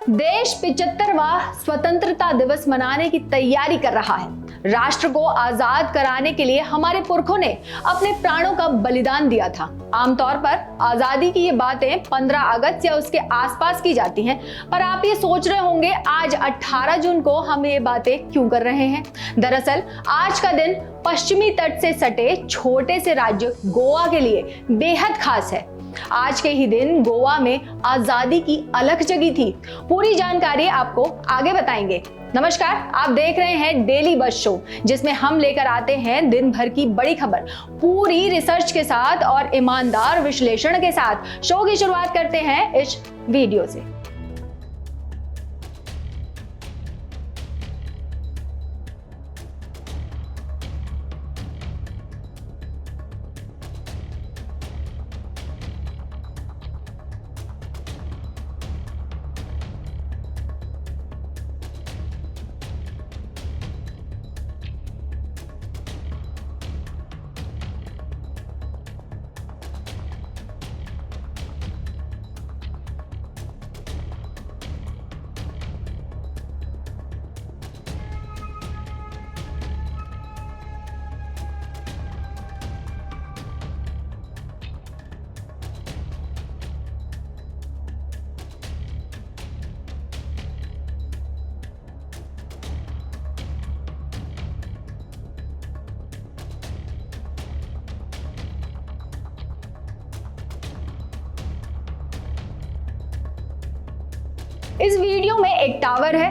देश 75वां स्वतंत्रता दिवस मनाने की तैयारी कर रहा है। राष्ट्र को आजाद कराने के लिए हमारे पुरखों ने अपने प्राणों का बलिदान दिया था। आमतौर पर आजादी की ये बातें 15 अगस्त या उसके आसपास की जाती हैं, पर आप ये सोच रहे होंगे आज 18 जून को हम ये बातें क्यों कर रहे हैं। दरअसल आज का दिन पश्चिमी तट से सटे छोटे से राज्य गोवा के लिए बेहद खास है। आज के ही दिन गोवा में आजादी की अलख जगी थी। पूरी जानकारी आपको आगे बताएंगे। नमस्कार, आप देख रहे हैं डेली बज शो, जिसमें हम लेकर आते हैं दिन भर की बड़ी खबर पूरी रिसर्च के साथ और ईमानदार विश्लेषण के साथ। शो की शुरुआत करते हैं इस वीडियो से। इस वीडियो में एक टावर है,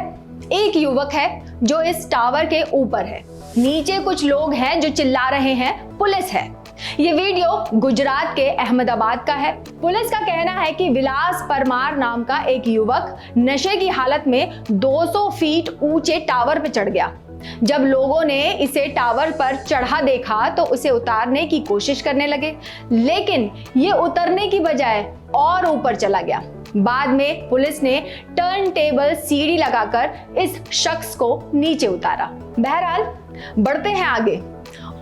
एक युवक है जो इस टावर के ऊपर है, नीचे कुछ लोग हैं जो चिल्ला रहे हैं, पुलिस है। ये वीडियो गुजरात के अहमदाबाद का है। पुलिस का कहना है कि विलास परमार नाम का एक युवक नशे की हालत में 200 फीट ऊंचे टावर पर चढ़ गया। जब लोगों ने इसे टावर पर चढ़ा देखा तो उसे उतारने की कोशिश करने लगे, लेकिन ये उतरने की बजाय और ऊपर चला गया। बाद में पुलिस ने टर्न टेबल सीढ़ी लगाकर इस शख्स को नीचे उतारा। बहरहाल बढ़ते हैं आगे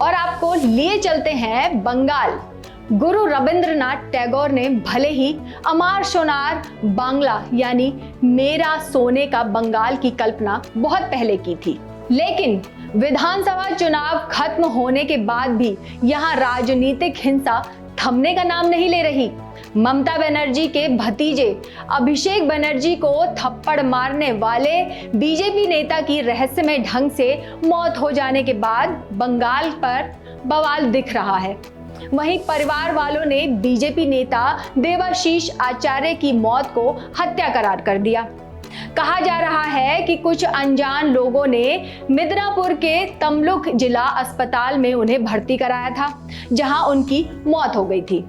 और आपको लिए चलते हैं बंगाल। गुरु रविंद्रनाथ टैगोर ने भले ही अमार सोनार बांग्ला यानी मेरा सोने का बंगाल की कल्पना बहुत पहले की थी, लेकिन विधानसभा चुनाव खत्म होने के बाद भी यहाँ राजनीतिक हिंसा थमने का नाम नहीं ले रही। ममता बनर्जी के भतीजे अभिषेक बनर्जी को थप्पड़ मारने वाले बीजेपी नेता की रहस्यमय ढंग से मौत हो जाने के बाद बंगाल पर बवाल दिख रहा है। वहीं परिवार वालों ने बीजेपी नेता देवाशीष आचार्य की मौत को हत्या करार कर दिया। कहा जा रहा है कि कुछ अनजान लोगों ने मिदनापुर के तमलुक जिला अस्पताल में उन्हें भर्ती कराया था, जहां उनकी मौत हो गई थी।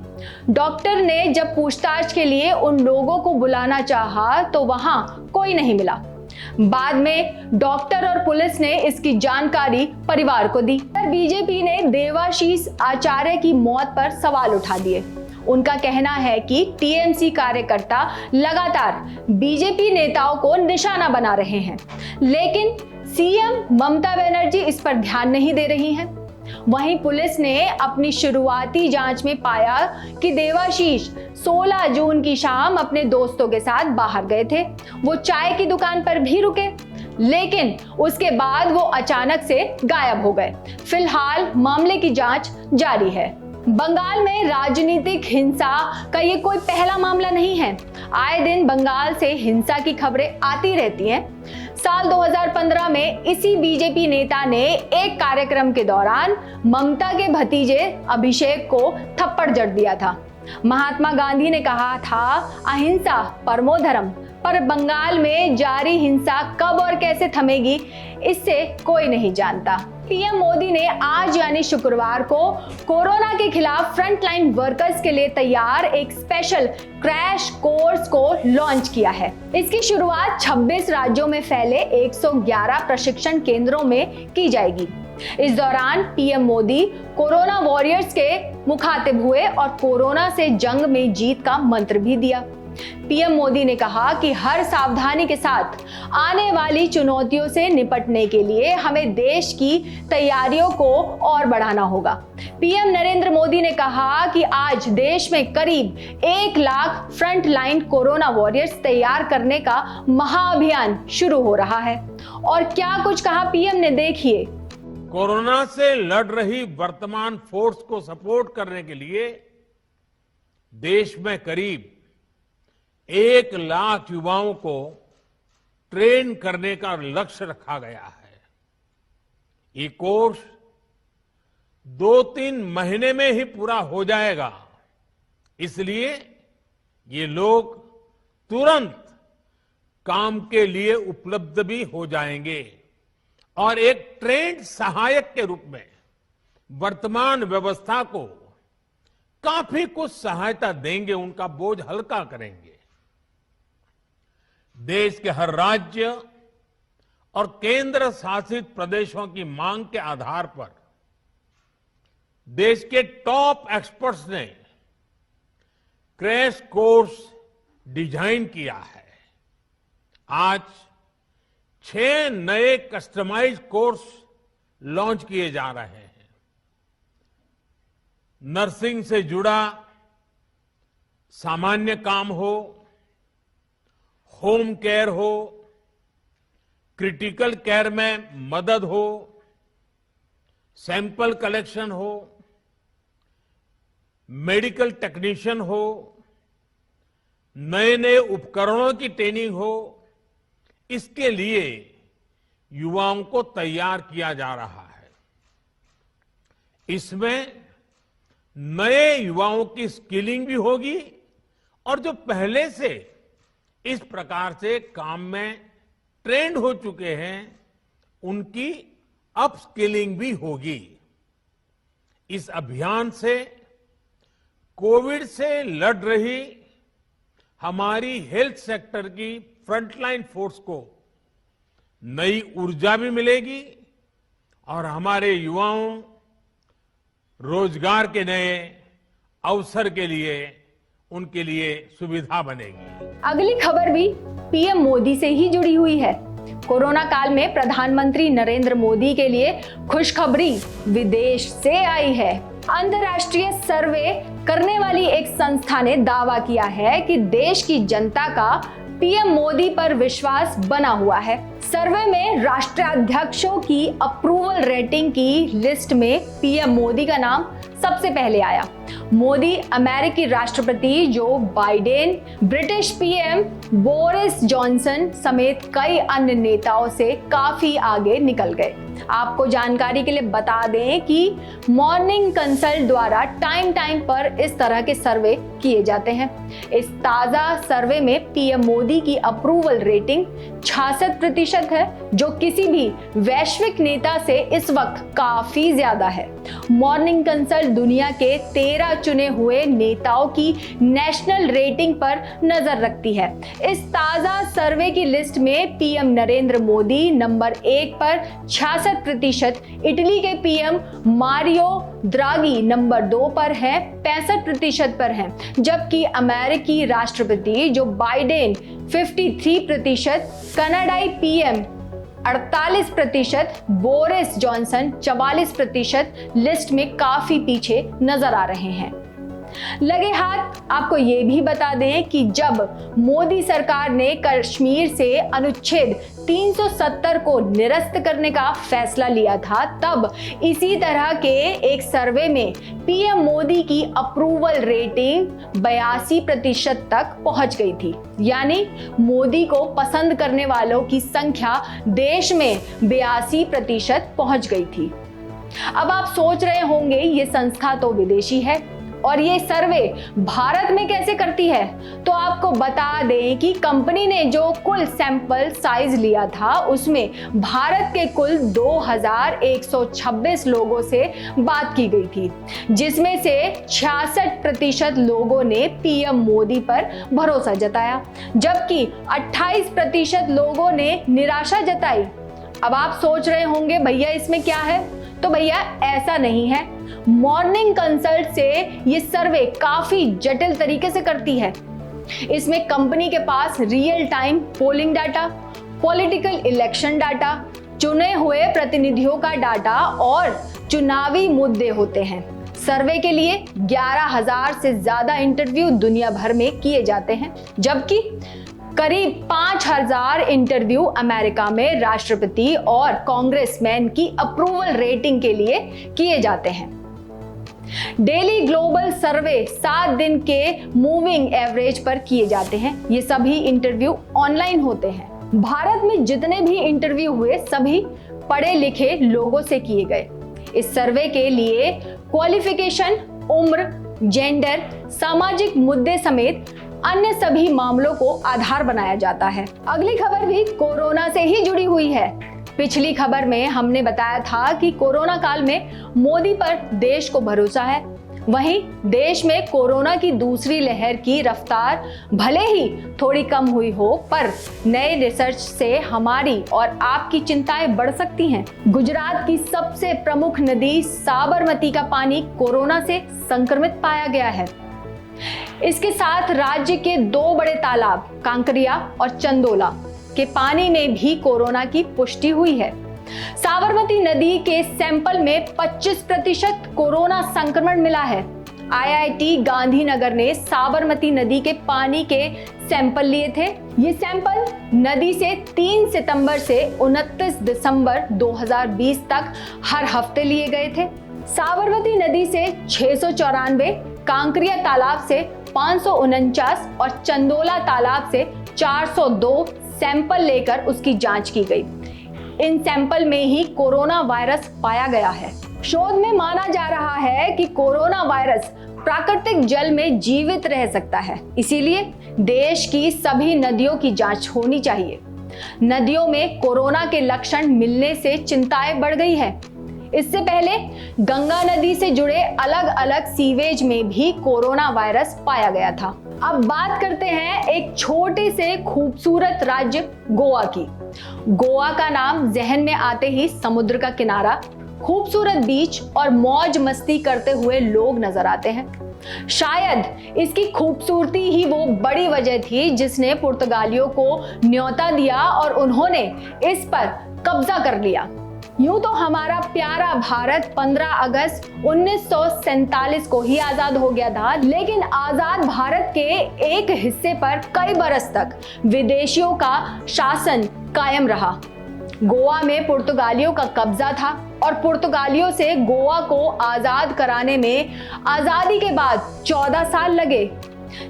डॉक्टर ने जब पूछताछ के लिए उन लोगों को बुलाना चाहा तो वहां कोई नहीं मिला। बाद में डॉक्टर और पुलिस ने इसकी जानकारी परिवार को दी। बीजेपी ने देवाशीष आचार्य की मौत पर सवाल उठा दिए। उनका कहना है कि टीएमसी कार्यकर्ता लगातार बीजेपी नेताओं को निशाना बना रहे हैं, लेकिन सीएम ममता बनर्जी इस पर ध्यान नहीं दे रही हैं। वहीं पुलिस ने अपनी शुरुआती जांच में पाया कि देवाशीष 16 जून की शाम अपने दोस्तों के साथ बाहर गए थे। वो चाय की दुकान पर भी रुके, लेकिन उसके बाद वो अचानक से गायब हो गए। फिलहाल मामले की जांच जारी है। बंगाल में राजनीतिक हिंसा का ये कोई पहला मामला नहीं है। आए दिन बंगाल से हिंसा की खबरें आती रहती हैं। साल 2015 में इसी बीजेपी नेता ने एक कार्यक्रम के दौरान ममता के भतीजे अभिषेक को थप्पड़ जड़ दिया था। महात्मा गांधी ने कहा था अहिंसा परमो धर्म, पर बंगाल में जारी हिंसा कब और कैसे थमेगी इससे कोई नहीं जानता। पीएम मोदी ने आज यानी शुक्रवार को कोरोना के खिलाफ फ्रंटलाइन वर्कर्स के लिए तैयार एक स्पेशल क्रैश कोर्स को लॉन्च किया है। इसकी शुरुआत 26 राज्यों में फैले 111 प्रशिक्षण केंद्रों में की जाएगी। इस दौरान पीएम मोदी कोरोना वॉरियर्स के मुखातिब हुए और कोरोना से जंग में जीत का मंत्र भी दिया। पीएम मोदी ने कहा कि हर सावधानी के साथ आने वाली चुनौतियों से निपटने के लिए हमें देश की तैयारियों को और बढ़ाना होगा। पीएम नरेंद्र मोदी ने कहा कि आज देश में करीब 1 lakh front line corona warriors तैयार करने का महाअभियान शुरू हो रहा है। और क्या कुछ कहा पीएम ने, देखिए। कोरोना से लड़ रही वर्तमान फोर्स को सपोर्ट करने के लिए देश में करीब 1 लाख युवाओं को ट्रेन करने का लक्ष्य रखा गया है। ये कोर्स 2-3 महीने में ही पूरा हो जाएगा, इसलिए ये लोग तुरंत काम के लिए उपलब्ध भी हो जाएंगे और एक ट्रेंड सहायक के रूप में वर्तमान व्यवस्था को काफी कुछ सहायता देंगे, उनका बोझ हल्का करेंगे। देश के हर राज्य और केंद्र शासित प्रदेशों की मांग के आधार पर देश के टॉप एक्सपर्ट्स ने क्रैश कोर्स डिजाइन किया है। आज 6 नए कस्टमाइज कोर्स लॉन्च किए जा रहे हैं। नर्सिंग से जुड़ा सामान्य काम हो, होम केयर हो, क्रिटिकल केयर में मदद हो, सैंपल कलेक्शन हो, मेडिकल टेक्नीशियन हो, नए नए उपकरणों की ट्रेनिंग हो, इसके लिए युवाओं को तैयार किया जा रहा है। इसमें नए युवाओं की स्किलिंग भी होगी और जो पहले से इस प्रकार से काम में ट्रेंड हो चुके हैं उनकी अपस्किलिंग भी होगी। इस अभियान से कोविड से लड़ रही हमारी हेल्थ सेक्टर की फ्रंटलाइन फोर्स को नई ऊर्जा भी मिलेगी और हमारे युवाओं रोजगार के नए अवसर के लिए उनके लिए सुविधा बनेगी। अगली खबर भी पीएम मोदी से ही जुड़ी हुई है। कोरोना काल में प्रधानमंत्री नरेंद्र मोदी के लिए खुशखबरी विदेश से आई है। अंतर्राष्ट्रीय सर्वे करने वाली एक संस्था ने दावा किया है कि देश की जनता का पीएम मोदी पर विश्वास बना हुआ है। सर्वे में राष्ट्राध्यक्षों की अप्रूवल रेटिंग की लिस्ट में पीएम मोदी का नाम सबसे पहले आया। मोदी अमेरिकी राष्ट्रपति Joe Biden, British PM Boris Johnson समेत कई अन्य नेताओं से काफी आगे निकल गए। आपको जानकारी के लिए बता दें कि मॉर्निंग कंसल्ट द्वारा टाइम पर इस तरह के सर्वे किए जाते हैं। इस ताजा सर्वे में पीएम मोदी की अप्रूवल रेटिंग 66% है, जो किसी भी वैश्विक नेता से इस वक्त काफी ज्यादा है। मॉर्निंग कंसल्ट दुनिया के 13 चुने हुए नेताओं की नेशनल रेटिंग पर नजर रखती है। इस ताजा सर्वे की लिस्ट में पीएम नरेंद्र मोदी नंबर 1 पर 66%, इटली के पीएम मारियो द्रागी नंबर 2 पर है, 65% पर हैं, जबकि अमेरिकी राष्ट्रपति जो बाइडेन 53%, कनाडाई पीएम 48%, बोरिस जॉनसन 44% लिस्ट में काफी पीछे नजर आ रहे हैं। लगे हाथ आपको ये भी बता दें कि जब मोदी सरकार ने कश्मीर से अनुच्छेद 370 को निरस्त करने का फैसला लिया था, तब इसी तरह के एक सर्वे में पीएम मोदी की अप्रूवल रेटिंग 82% तक पहुंच गई थी। यानी मोदी को पसंद करने वालों की संख्या देश में 82% पहुंच गई थी। अब आप सोच रहे होंगे ये संस्था तो विदेशी है और ये सर्वे भारत में कैसे करती है, तो आपको बता दें कि कंपनी ने जो कुल सैंपल साइज लिया था उसमें भारत के कुल 2126 लोगों से बात की गई थी, जिसमें से 66% लोगों ने पीएम मोदी पर भरोसा जताया, जबकि 28% लोगों ने निराशा जताई। अब आप सोच रहे होंगे भैया इसमें क्या है, तो भैया ऐसा नहीं है। मॉर्निंग कंसल्ट से ये सर्वे काफी जटिल तरीके से करती है। इसमें कंपनी के पास real time polling data, political election data, चुने हुए प्रतिनिधियों का डाटा और चुनावी मुद्दे होते हैं। सर्वे के लिए 11,000 से ज्यादा इंटरव्यू दुनिया भर में किए जाते हैं, जबकि करीब 5,000 इंटरव्यू अमेरिका में राष्ट्रपति और कांग्रेसमैन की अप्रूवल रेटिंग के लिए किए जाते हैं। डेली ग्लोबल सर्वे 7 दिन के मूविंग एवरेज पर किए जाते हैं। ये सभी इंटरव्यू ऑनलाइन होते हैं। भारत में जितने भी इंटरव्यू हुए सभी पढ़े लिखे लोगों से किए गए। इस सर्वे के लिए क्वालिफिकेशन, उम्र, जेंडर, सामाजिक मुद्दे समेत अन्य सभी मामलों को आधार बनाया जाता है। अगली खबर भी कोरोना से ही जुड़ी हुई है। पिछली खबर में हमने बताया था कि कोरोना काल में मोदी पर देश को भरोसा है। वहीं देश में कोरोना की दूसरी लहर की रफ्तार भले ही थोड़ी कम हुई हो, पर नए रिसर्च से हमारी और आपकी चिंताएं बढ़ सकती हैं। गुजरात की सबसे प्रमुख नदी साबरमती का पानी कोरोना से संक्रमित पाया गया है। इसके साथ राज्य के 2 बड़े तालाब कांकरिया और चंदोला के पानी में भी कोरोना की पुष्टि हुई है। साबरमती नदी के सैंपल में 25% कोरोना संक्रमण मिला है। आईआईटी गांधीनगर ने साबरमती नदी के पानी के सैंपल लिए थे। ये सैंपल नदी से 3 सितंबर से 29 दिसंबर 2020 तक हर हफ्ते लिए गए थे। साबरमती नदी से 694, कांकरिया तालाब से 549 और चंदोला तालाब से 402 सैंपल लेकर उसकी जांच की गई। इन सैंपल में ही कोरोना वायरस पाया गया है। शोध में माना जा रहा है कि कोरोना वायरस प्राकृतिक जल में जीवित रह सकता है, इसीलिए देश की सभी नदियों की जांच होनी चाहिए। नदियों में कोरोना के लक्षण मिलने से चिंताएं बढ़ गई है। इससे पहले गंगा नदी से जुड़े अलग अलग सीवेज में भी कोरोना वायरस पाया गया था। अब बात करते हैं एक छोटे से खूबसूरत राज्य गोवा की। गोवा का नाम जहन में आते ही समुद्र का किनारा, खूबसूरत बीच और मौज मस्ती करते हुए लोग नजर आते हैं। शायद इसकी खूबसूरती ही वो बड़ी वजह थी जिसने पुर्तगालियों को न्योता दिया और उन्होंने इस पर कब्जा कर लिया। यूं तो हमारा प्यारा भारत 15 अगस्त 1947 को ही आजाद हो गया था, लेकिन आजाद भारत के एक हिस्से पर कई बरस तक विदेशियों का शासन कायम रहा। गोवा में पुर्तगालियों का कब्जा था और पुर्तगालियों से गोवा को आजाद कराने में आजादी के बाद 14 साल लगे।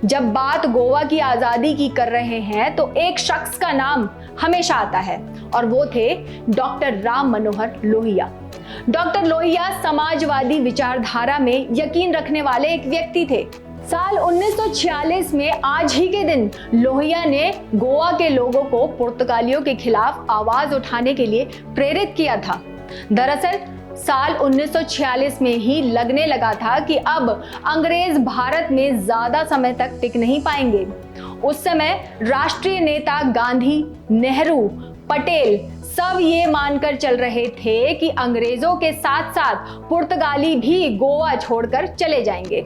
जब बात गोवा की आजादी की कर रहे हैं तो एक शख्स का नाम हमेशा आता है और वो थे डॉक्टर राम मनोहर लोहिया। डॉक्टर लोहिया समाजवादी विचारधारा में यकीन रखने वाले एक व्यक्ति थे। साल 1946 में आज ही के दिन लोहिया ने गोवा के लोगों को पुर्तगालियों के खिलाफ आवाज उठाने के लिए प्रेरित किया था। दरअसल साल 1946 में ही लगने लगा था कि अब अंग्रेज भारत में ज्यादा समय तक टिक नहीं पाएंगे। उस समय राष्ट्रीय नेता गांधी, नेहरू, पटेल सब ये मानकर चल रहे थे कि अंग्रेजों के साथ साथ पुर्तगाली भी गोवा छोड़कर चले जाएंगे।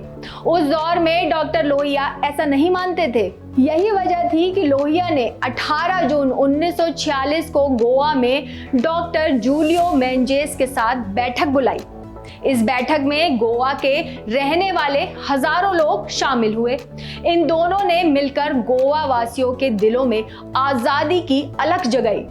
उस दौर में डॉक्टर लोहिया ऐसा नहीं मानते थे। यही वजह थी कि लोहिया ने 18 जून 1946 को गोवा में डॉक्टर जूलियो मेंजेस के साथ बैठक बुलाई। इस बैठक में गोवा के रहने वाले हजारों लोग शामिल हुए। इन दोनों ने मिलकर गोवा वासियों के दिलों में आजादी की अलख जगाई।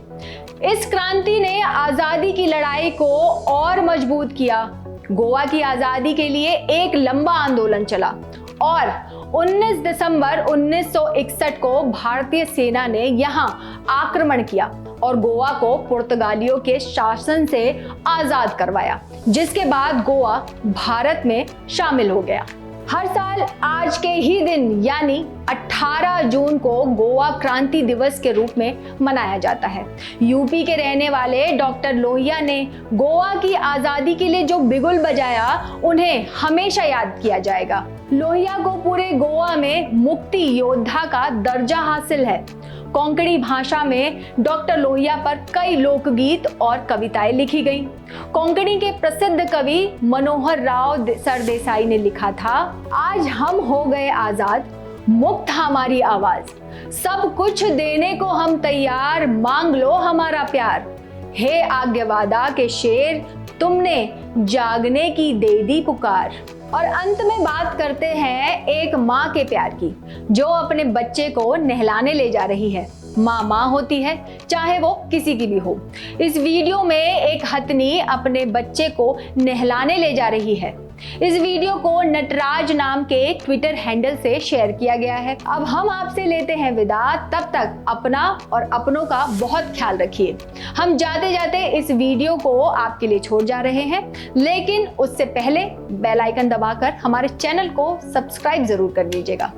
इस क्रांति ने आजादी की लड़ाई को और मजबूत किया। गोवा की आजादी के लिए एक लंबा आंदोलन चला और 19 दिसंबर 1961 को भारतीय सेना ने यहां आक्रमण किया और गोवा को पुर्तगालियों के शासन से आजाद करवाया, जिसके बाद गोवा भारत में शामिल हो गया। हर साल आज के ही दिन यानी 18 जून को गोवा क्रांति दिवस के रूप में मनाया जाता है। यूपी के रहने वाले डॉक्टर लोहिया ने गोवा की आजादी के लिए जो बिगुल बजाया, उन्हें हमेशा याद किया जाएगा। लोहिया को पूरे गोवा में मुक्ति योद्धा का दर्जा हासिल है। कोंकणी भाषा में डॉक्टर लोहिया पर कई लोकगीत और कविताएं लिखी गईं। कोंकणी के प्रसिद्ध कवि मनोहर राव सरदेसाई ने लिखा था, आज हम हो गए आजाद, मुक्त हमारी आवाज, सब कुछ देने को हम तैयार, मांग लो हमारा प्यार। हे आज्ञावादा के शेर, तुमने जागने की दे दी पुकार। और अंत में बात करते हैं एक माँ के प्यार की, जो अपने बच्चे को नहलाने ले जा रही है। माँ होती है, चाहे वो किसी की भी हो। इस वीडियो में एक हथनी अपने बच्चे को नहलाने ले जा रही है। इस वीडियो को नटराज नाम के ट्विटर हैंडल से शेयर किया गया है। अब हम आपसे लेते हैं विदा, तब तक अपना और अपनों का बहुत ख्याल रखिए। हम जाते जाते इस वीडियो को आपके लिए छोड़ जा रहे हैं, लेकिन उससे पहले बेल आइकन दबाकर हमारे चैनल को सब्सक्राइब जरूर कर लीजिएगा।